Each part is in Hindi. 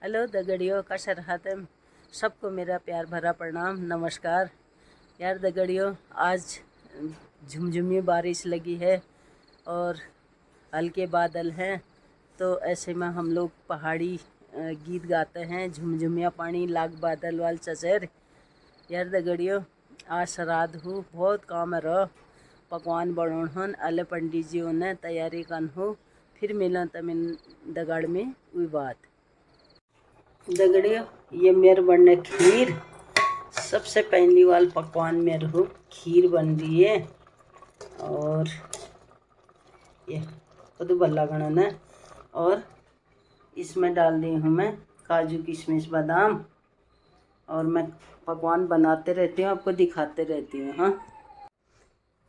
हेलो दगड़ियों का शरहातम सबको मेरा प्यार भरा प्रणाम नमस्कार। यार दगड़ियों, आज झुमझुमी बारिश लगी है और हल्के बादल हैं, तो ऐसे में हम लोग पहाड़ी गीत गाते हैं। झुमझुमिया पानी लाग बादल वाल चचेर। यार दगड़ियों, आज श्राद्ध हूँ, बहुत काम रहो, पकवान बनोन हन, अले पंडित जी ने तैयारी कन हो, फिर मिला तमिन दगड़ में हुई बात। दगड़ियों, ये मेरे बनने खीर, सबसे पहली वाल पकवान मेरे हो खीर बन रही है। और ये कद्दू बल्ला गणन है, और इसमें डाल दी हूँ मैं काजू किशमिश बादाम। और मैं पकवान बनाते रहती हूँ, आपको दिखाते रहती हूँ। हाँ,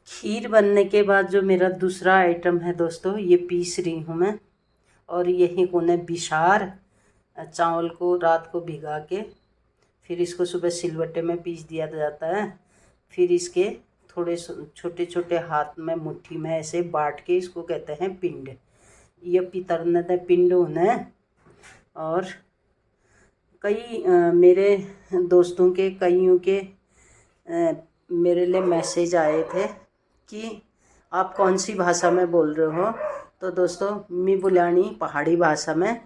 खीर बनने के बाद जो मेरा दूसरा आइटम है दोस्तों, ये पीस रही हूँ मैं। और यही कोने बिसार चावल को रात को भिगा के फिर इसको सुबह सिलबट्टे में पीस दिया जाता है। फिर इसके थोड़े छोटे छोटे हाथ में मुट्ठी में ऐसे बांट के इसको कहते हैं पिंड। ये पितरने दे पिंड होने। और कई मेरे दोस्तों के कईयों के मेरे लिए मैसेज आए थे कि आप कौन सी भाषा में बोल रहे हो। तो दोस्तों, मी बुलानी पहाड़ी भाषा में,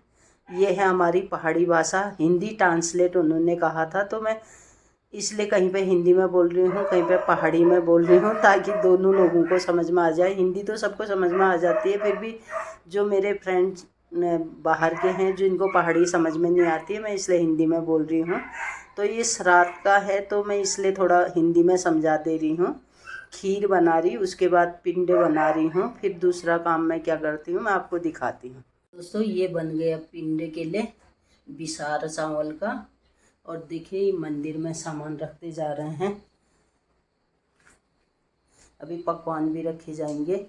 ये है हमारी पहाड़ी भाषा। हिंदी ट्रांसलेट उन्होंने कहा था, तो मैं इसलिए कहीं पे हिंदी में बोल रही हूँ, कहीं पे पहाड़ी में बोल रही हूँ, ताकि दोनों लोगों को समझ में आ जाए। हिंदी तो सबको समझ में आ जाती है, फिर भी जो मेरे फ्रेंड्स बाहर के हैं जिनको पहाड़ी समझ में नहीं आती है, मैं इसलिए हिंदी में बोल रही हूँ। तो ये श्राद्ध का है, तो मैं इसलिए थोड़ा हिंदी में समझा दे रही हूँ। खीर बना रही, उसके बाद पिंड बना रही हूँ, फिर दूसरा काम मैं क्या करती हूँ मैं आपको दिखाती हूँ। दोस्तों, ये बन गया पिंड के लिए बिसार चावल का। और देखिए, मंदिर में सामान रखते जा रहे हैं, अभी पकवान भी रखे जाएंगे।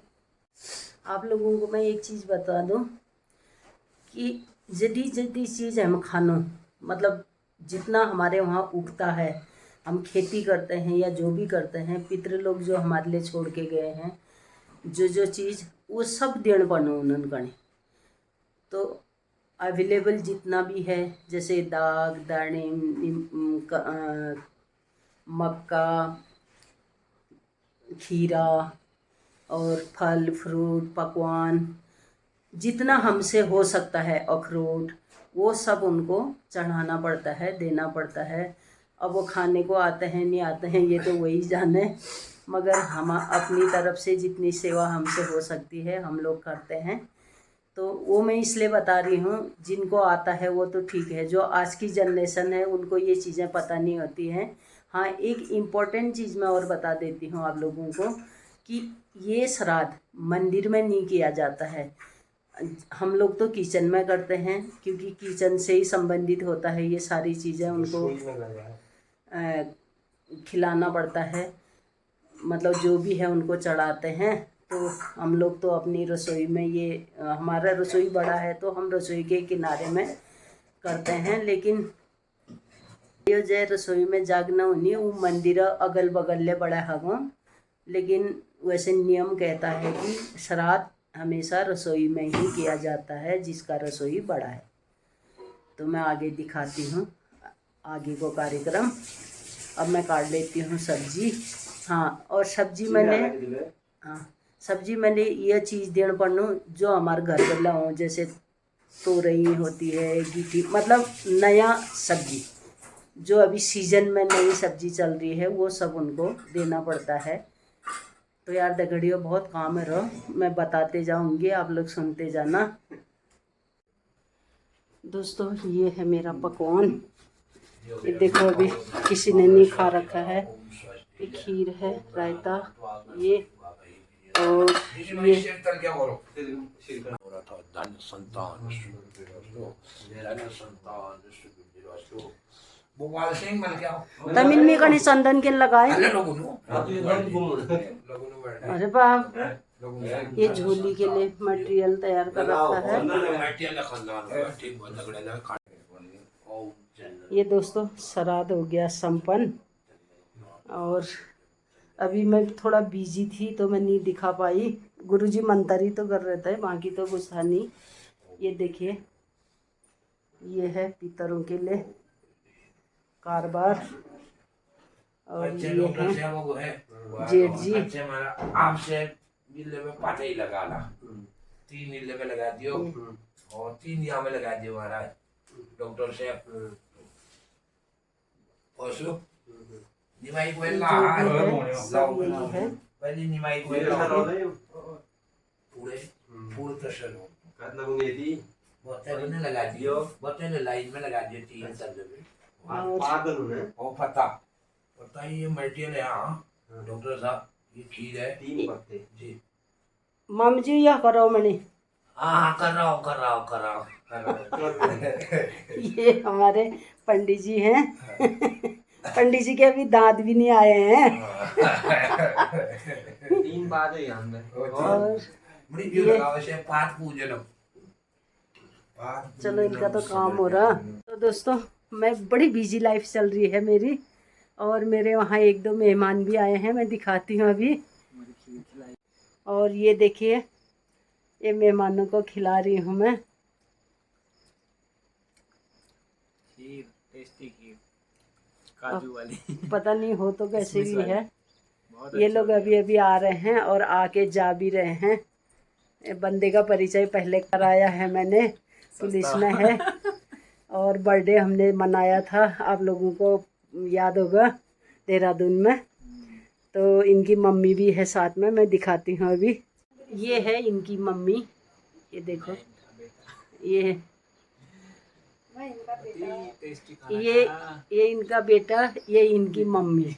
आप लोगों को मैं एक चीज़ बता दूं कि जदी जदी चीज़ हम खानो, मतलब जितना हमारे वहाँ उगता है, हम खेती करते हैं या जो भी करते हैं, पितृ लोग जो हमारे लिए छोड़ के गए हैं, जो चीज़ वो सब देण बनो उन्होंने गणे। तो अवेलेबल जितना भी है, जैसे दाग दाने, मक्का, खीरा और फल फ्रूट पकवान, जितना हमसे हो सकता है, अखरोट, वो सब उनको चढ़ाना पड़ता है, देना पड़ता है। अब वो खाने को आते हैं नहीं आते हैं ये तो वही जाने, मगर हम अपनी तरफ से जितनी सेवा हमसे हो सकती है हम लोग करते हैं। तो वो मैं इसलिए बता रही हूँ, जिनको आता है वो तो ठीक है, जो आज की जनरेशन है उनको ये चीज़ें पता नहीं होती हैं। हाँ, एक इम्पॉर्टेंट चीज़ मैं और बता देती हूँ आप लोगों को कि ये श्राद्ध मंदिर में नहीं किया जाता है। हम लोग तो किचन में करते हैं, क्योंकि किचन से ही संबंधित होता है ये सारी चीज़ें, उनको खिलाना पड़ता है, मतलब जो भी है उनको चढ़ाते हैं। तो हम लोग तो अपनी रसोई में ये हमारा रसोई बड़ा है, तो हम रसोई के किनारे में करते हैं। लेकिन ये जय रसोई में जागना होनी, वो मंदिर अगल बगल ले बड़ा हगो, लेकिन वैसे नियम कहता है कि श्राद्ध हमेशा रसोई में ही किया जाता है, जिसका रसोई बड़ा है। तो मैं आगे दिखाती हूँ आगे को कार्यक्रम। अब मैं काट लेती हूँ सब्जी। हाँ, और सब्जी मैंने ये चीज़ देण पड़नू जो हमारे घर वाला हो, जैसे तोरई होती है, गीठी, मतलब नया सब्जी जो अभी सीजन में नई सब्जी चल रही है, वो सब उनको देना पड़ता है। तो यार दगड़ियों, बहुत काम है रहो, मैं बताते जाऊंगी, आप लोग सुनते जाना। दोस्तों, ये है मेरा पकवान, ये देखो अभी किसी ने नहीं खा रखा है। ये खीर है, रायता, ये और ये तमिल में कहीं संदन के लगाए। अरे बाप, ये झोली के लिए मटेरियल तैयार कर रखा है। ये दोस्तों, श्राद्ध हो गया संपन्न। और अभी मैं थोड़ा बिजी थी तो मैं नहीं दिखा पाई। गुरुजी मंतरी तो कर रहे थे, बाकी तो कुछ था नहीं। ये देखिए, ये है पितरों के लिए कारबार। और ये है जेठ जी। आपसे नीले में पाटे ही लगा ला, 3 नीले में लगा दियो और 3 यहाँ में लगा दियो महाराज डॉक्टर साहब। पशु निमाई को पहले निमाई को पूरे तशलो बोतल लगा दियो, बोतल लाइन में लगा दियो 3 सब में और पता ही ये मल्टीपल है। हाँ डॉक्टर साहब ये खीर है 3 पत्ते जी। मम जी यह करो मणि। हाँ कर रहा हूँ। ये हमारे पंडित जी हैं। पंडित जी के अभी दांत भी नहीं आए हैं। 3 बात है यहाँ में। और चलो इनका तो काम हो रहा। तो दोस्तों मैं बड़ी बिजी लाइफ चल रही है मेरी, और मेरे वहाँ 1-2 मेहमान भी आए हैं, मैं दिखाती हूँ अभी। और ये देखिए ये मेहमानों को खिला रही हूँ मैं खीर, टेस्टी खीर काजू वाली। पता नहीं हो तो कैसे भी है। ये लोग अभी अभी आ रहे हैं और आके जा भी रहे हैं। बंदे का परिचय पहले कराया है मैंने, पुलिस में है। और बर्थडे हमने मनाया था, आप लोगों को याद होगा, देहरादून में। तो इनकी मम्मी भी है साथ में, मैं दिखाती हूँ अभी। ये है इनकी मम्मी, ये देखो। ये इनका बेटा, ये इनकी मम्मी।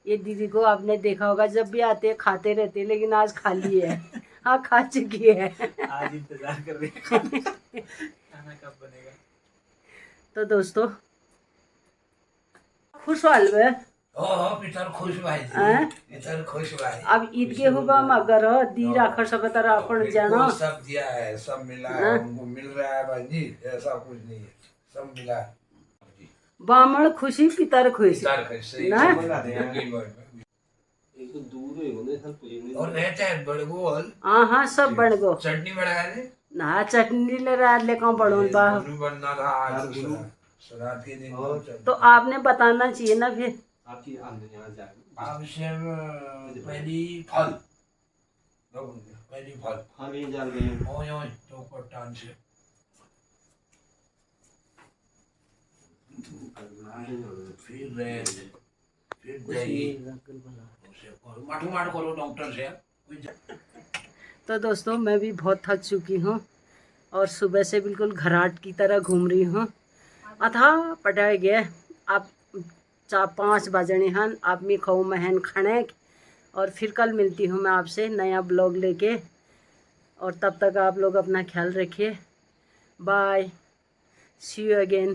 ये दीदी को आपने देखा होगा, जब भी आते हैं खाते रहते हैं, लेकिन आज खाली है। हाँ खा चुकी है। आज इंतजार कर रही है खाना कब बनेगा। तो दोस्तों खुश हाल में पितर खुश भाई पितर खुश भाई। अब ईद के हुआ मगर दी राखर सकता राखण जाना सब दिया है, सब मिला है, उनको मिल रहा है भाई जी, ऐसा कुछ नहीं है, सब मिला है। बामण खुशी पितर खुश ना। और रहते हैं बड़े गोल। हाँ सब बन गो। चटनी बढ़ाया रे ना चटनी ले रहा ले कहाँ बड़ों बा बनना था आज श्राद्ध के दिन। तो आपने बताना चाहिए ना फिर। आपसे पहली फल ओए तो पटान से फिर रेड फिर दही माठ करो डॉक्टर से। तो दोस्तों मैं भी बहुत थक चुकी हूँ और सुबह से बिल्कुल घराट की तरह घूम रही हूँ। अथा पटाए गए आप 4-5 बजने हन आप मी खाऊ महन खड़े। और फिर कल मिलती हूँ मैं आपसे नया ब्लॉग लेके, और तब तक आप लोग अपना ख्याल रखिए। Bye, see you again.